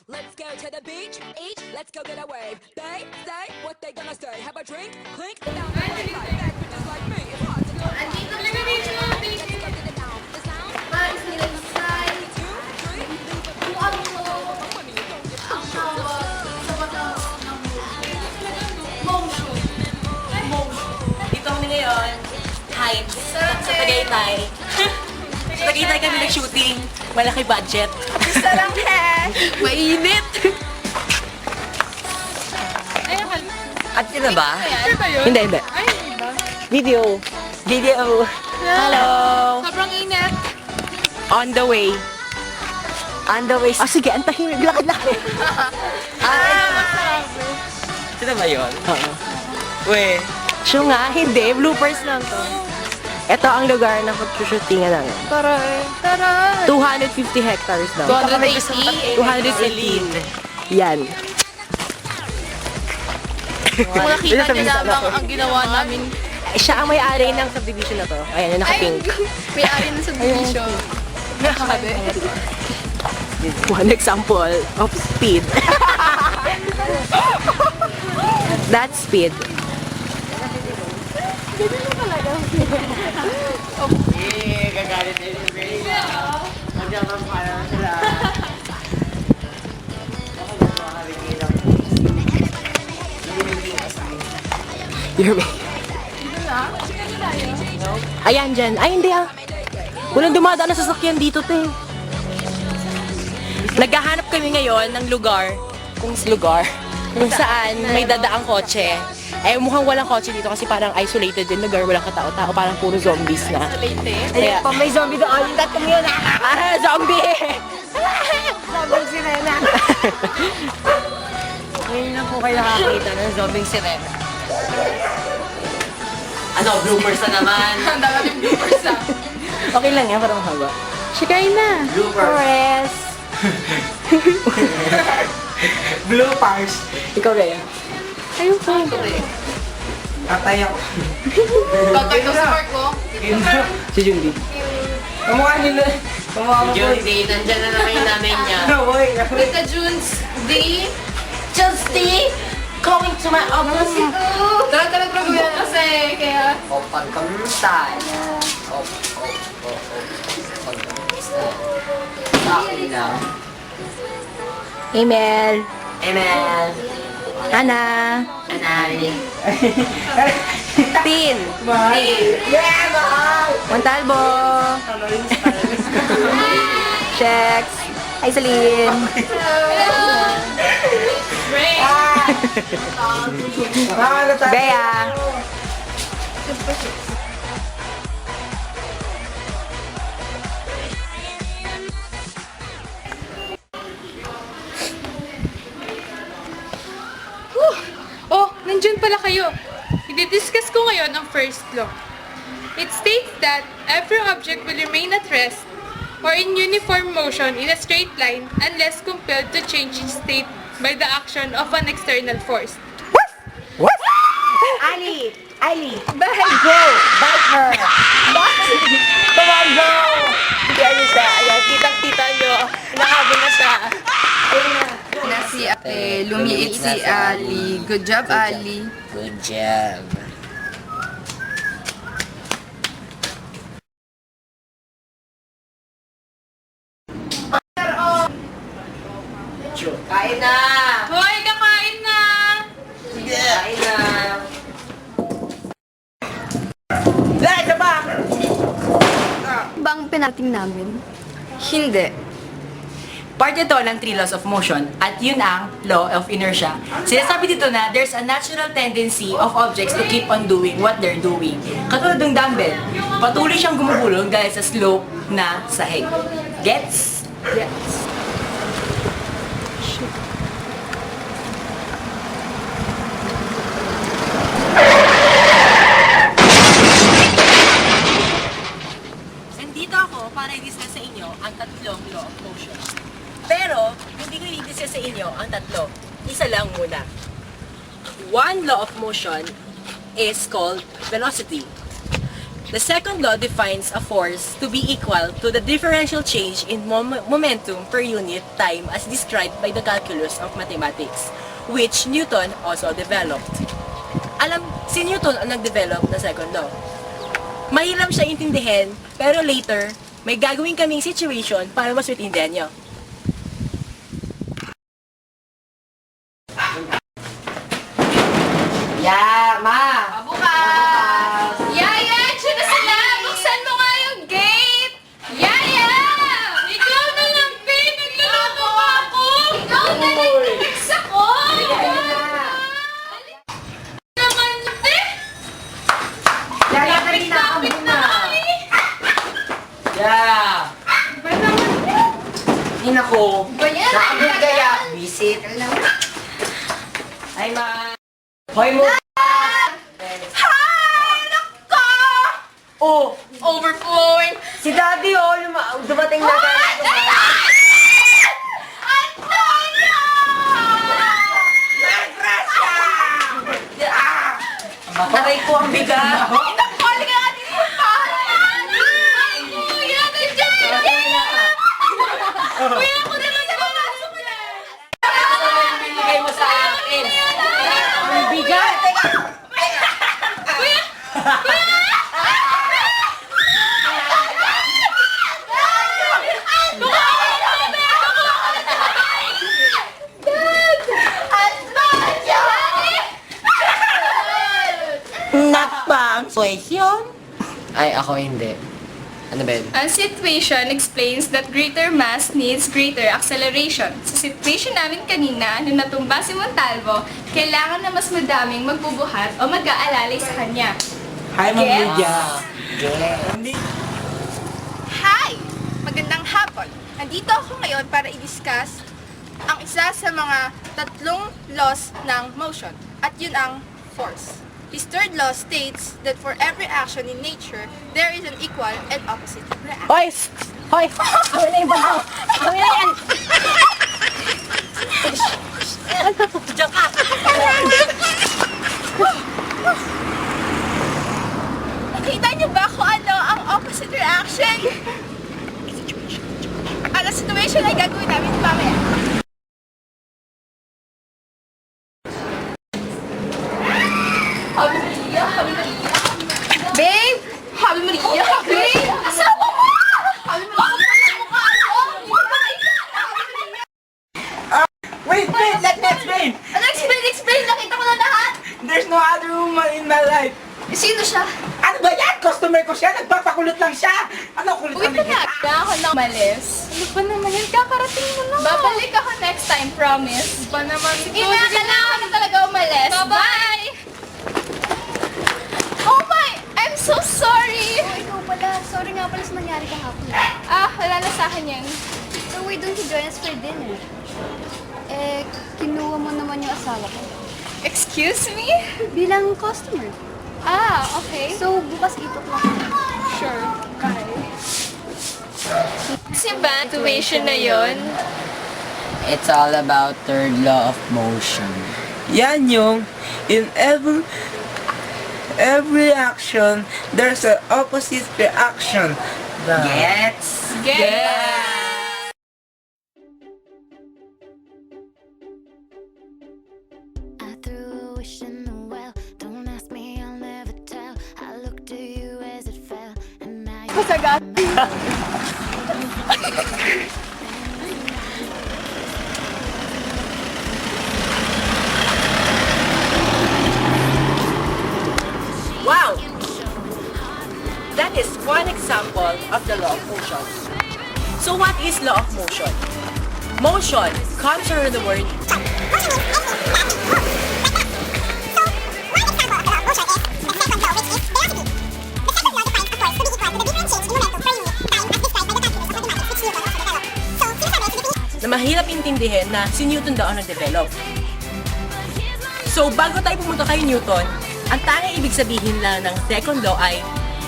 Let's go to the beach, each, let's go get a wave. They say what they gonna say. Have a drink, clink, down the way. Bad bitches like me, it's hard to go. Andito na kami sa Let's go get it down. The sound, Paris nila sa 2, 3, leave it. kung ano Money, you don't get ang tawag sa bata ng motion. Dito kami ngayon, Heights, sa Tagaytay. Sa Tagaytay kami nag-shooting. Malaki budget. Gusto lang Mainit! At yun na ba? Hindi, hindi. Video. Video. Hello. Sobrang init. On the way. On the way. Ah, sige, ang tahimik. Lakad-lakad. Ito na ba yun? Oo. We. Siya nga, hindi. Bloopers lang to. Ito ang lugar ng pag-shootingan namin. Taray. Taray. 250 hectares daw. 280? 280. Yan. Kung nakita niyo lamang ang ginawa namin. Siya ang may-ari ng subdivision na to. Ayan, yung naka-pink. May-ari ng subdivision. Nakabe. One example of speed. That's speed. Gagalit na yung brain. Magdamang parang sila. You're me. Ayan dyan. Ay, hindi ah. Walang dumadaan na sasakyan dito, te. Naghahanap kami ngayon ng lugar. Kung saan may dadaang kotse. Eh, mukhang walang kotse dito kasi parang isolated yung lugar. Walang katao-tao. Parang puro zombies na. Kaya, Pag may zombie doon, tatong yun na. ah, zombie! Zombie sirena. Ngayon na po kayo nakakita ng zombie sirena. Ano, bloopers na naman. Ang dami yung bloopers ah. Okay lang yan, parang haba. Shikay na. Bloopers. Bloopers. Ikaw kaya? Ayun po. Tatay ako. Tatay ko sa Marco. Si Jundi. Kamukha nila. Kamukha mo. Jundi, nandyan na naman yung nanay niya. Tita Junes D. Jundi! Coming to my office. Tara, gawin na kasi. Kaya... O, pagkamusta. O, pagkamusta. Sa akin lang. Email. Amen. Ana. Anali. Tin. Montalbo. Checks. Hi, Celine. Bea. Oh, nandiyan pala kayo. I-discuss ko ngayon ang first law. It states that every object will remain at rest or in uniform motion in a straight line unless compelled to change its state by the action of an external force. Ali. Bye. Go. Bite her. Come on, go. Hindi, ayun siya. Ayan, kitang-kita nyo. Nakahabol na siya. Ayun na. Na si lumiit si Ali. Good job, Ali. Good job. Kain na. Hoy, kakain na! Kain na. Dahil na ba? Bang pinating namin? Hindi. Part ito ng 3 laws of motion at yun ang law of inertia. Sinasabi dito na there's a natural tendency of objects to keep on doing what they're doing. Katulad ng dumbbell, patuloy siyang gumugulong dahil sa slope na sahig. Gets? Yes. Nandito ako para i-discuss sa inyo ang tatlong law of motion. Pero, hindi ko i-discuss sa inyo ang tatlo. Isa lang muna. One law of motion is called velocity. The second law defines a force to be equal to the differential change in momentum per unit time as described by the calculus of mathematics, which Newton also developed. Si Newton ang nag-develop ng second law. Mahirap siya intindihin, pero later, may gagawin kaming situation para mas maintindihan nyo. Yeah, ma! Bukas! Yaya, dyan na sila! Buksan mo nga yung gate! Yaya! Ikaw na lang, babe! Nagluloko ako! Ikaw na nag-text ako! Naman, babe! Yaya, kanina ako Kapit muna. na kami! Yeah! Ba naman yan? Ay, naku. Ba yan? Nakabot kaya. Visit. Hi, ma! Hoy mo! Oh, Overflowing! Si Daddy, oh! Dumating na tayo. aray ko ang bigat. Nakakali ka natin sa pahalan! Ay, kuya! Nandiyan! Kuya, ako na lang naman Bigay mo sa akin. Ang bigat. Ay, ako hindi. Ano ba yun? Ang situation explains that greater mass needs greater acceleration. Sa situation namin kanina, nung natumba si Montalvo, kailangan na mas madaming magbubuhat o mag-aalalay sa kanya. Hi, Ma'am Yes. Lydia. Hi! Magandang hapon. Nandito ako ngayon para i-discuss ang isa sa mga tatlong laws ng motion at yun ang force. His third law states that for every action in nature, there is an equal and opposite reaction. Hoy! Hoy! Amin na yung bago! Amin na yan! Diyan ka! Nakita niyo ba kung ano ang opposite reaction? Ang situation ay gagawin namin mamaya. Babe! Habi Maria! Babe! Asawa mo! Habi Maria! Mukha ako! Wait, let me explain. Ano explain? Nakita ko na lahat! There's no other woman in my life. Sino siya? Ano ba yan? Customer ko siya. Nagpapakulot lang siya. Ano kulit Uy, kami kita? na ako nang malis. Ano ba naman yan? Kakarating mo lang. Babalik ako next time, promise. Ba naman? Sige na, kailangan na talaga umalis. Bye-bye! Oh my! I'm so sorry! Oh, ikaw pala. Sorry nga pala sa nangyari kahapon. Wala na sa akin yan. So, why don't you join us for dinner? Eh, kinuha mo naman yung asawa ko. Excuse me? Bilang customer. Okay. So, bukas itok lang. Sure. Bye. Kasi ba, situation na yon? It's all about third law of motion. Yan yung in every action, there's an opposite reaction. Gets? Get! I threw a wish in the well. Don't ask me, I'll never tell. I looked to you as it fell, and now you. Wow! That is one example of the law of motion. So what is law of motion? Motion comes from the word na mahirap intindihin na si Newton daw ang nag-develop. So, bago tayo pumunta kay Newton, ang tanging ibig sabihin lang ng second law ay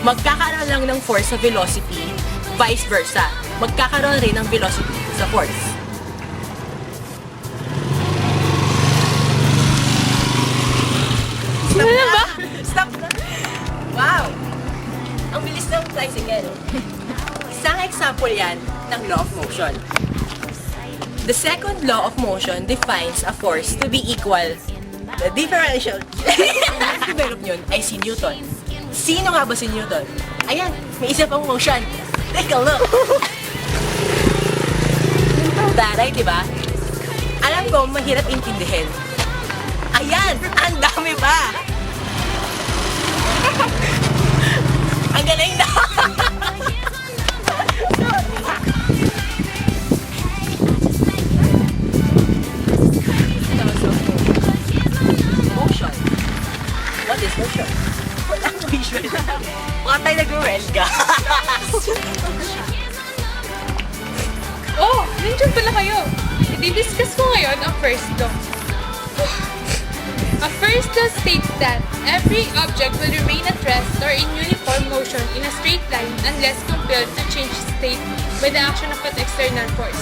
magkakaroon lang ng force sa velocity, vice versa. Magkakaroon rin ng velocity sa force. Stop na ba? Stop na. Wow! Ang tricycle. Isang example yan ng law of motion. The second law of motion defines a force to be equal. The differential develop yun ay si Newton. Sino nga ba si Newton? Ayan, may isa pang motion. Take a look. Taray, di ba? Alam ko, mahirap intindihin. Ayan, ang dami pa. Ang galing na. Motion. What is motion? Walang visual. Baka tayo nag-welga. Oh, nandiyan pala kayo. I-discuss ko ngayon ang first law. A first law states that every object will remain at rest or in uniform motion in a straight line unless compelled to change state by the action of an external force.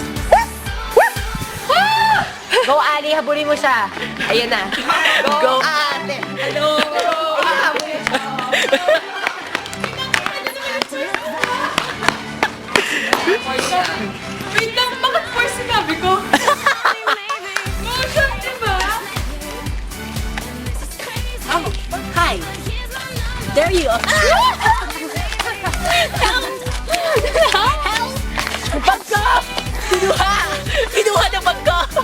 Go, Ali, habulin mo siya. Ayan na. Go, ate. Hello. Wait lang, bakit force sinabi ko? Motion, diba? Oh, hi. There you are. Bag ko! Kinuha! Kinuha na bag ko!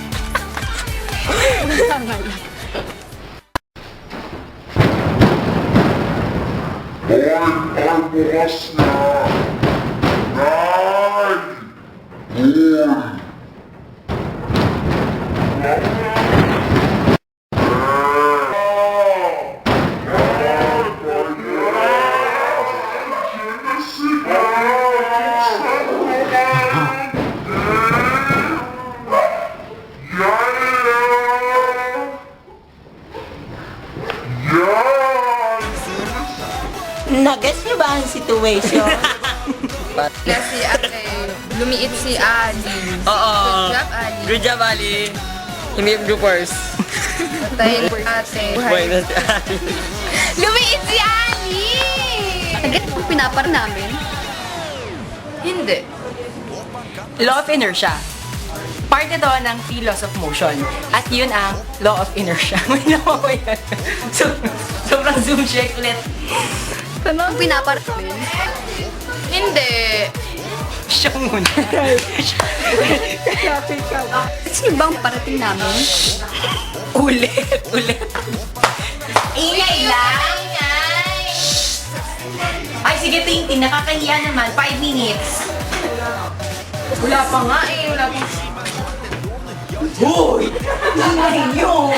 Nag-guess niyo ba ang situation? Si ate, lumiit si Ali. Oo. Good job, Ali. Good job, Ali. Hindi yung bloopers. Patayin ate. Boy na si Ali. Lumiit si Ali! Agad kung pinapar namin. Hindi. Law of inertia. Part ito ng three laws of motion. At yun ang law of inertia. May naman ko yan. Sobrang zoom check ulit. Kung pinapar namin. Hindi. Siya muna. Sino bang parating namin? Ulit. Ingay lang. Ay, sige, Tintin. Nakakahiya naman. 5 minutes. Wala pa nga eh. Wala pa. Hoy! Ingay nyo!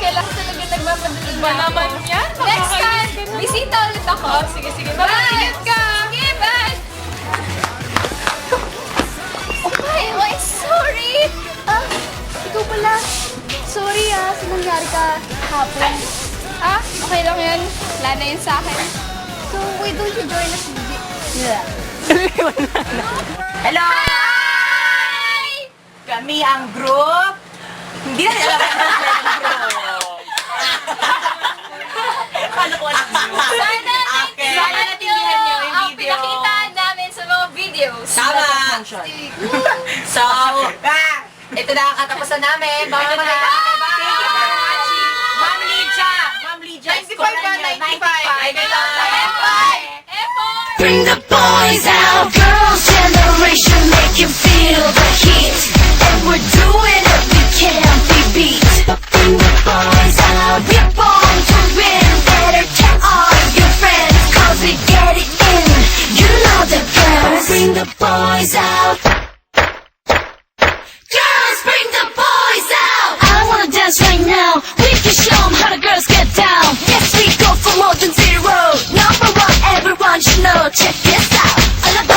Kailangan talaga nagmamadali Ba naman yan? Next time, bisita ulit ako. Sige, sige. Bye! Ingat ka! Sige, bye! Okay, sorry! Ikaw pala. Sorry sa nangyari ka hapon. Okay lang yan. Wala na yun sa akin. So, why don't you join us? Yeah. Hello! Hi! Kami ang group. Hindi na nila alam ang group. Paano ko alam nyo? Sana natindihan nyo ang pinakita namin sa mga videos. Tama! So, ito na ang katapusan namin. Baka naman na. Thank you for watching. Ma'am Lydia! Ma'am Lydia, 95. Bring the boys out, girls generation, make you feel the heat. And we're doing it, we can't be beat. Bring the boys out, we're born to win. Better tell all your friends, cause we get it in. You know the girls. Bring the boys out. Girls, bring the boys out. I wanna dance right now. We can show 'em how the girls get down. Yes, we go for more than zero. Number one, everyone should know. Check this out. All about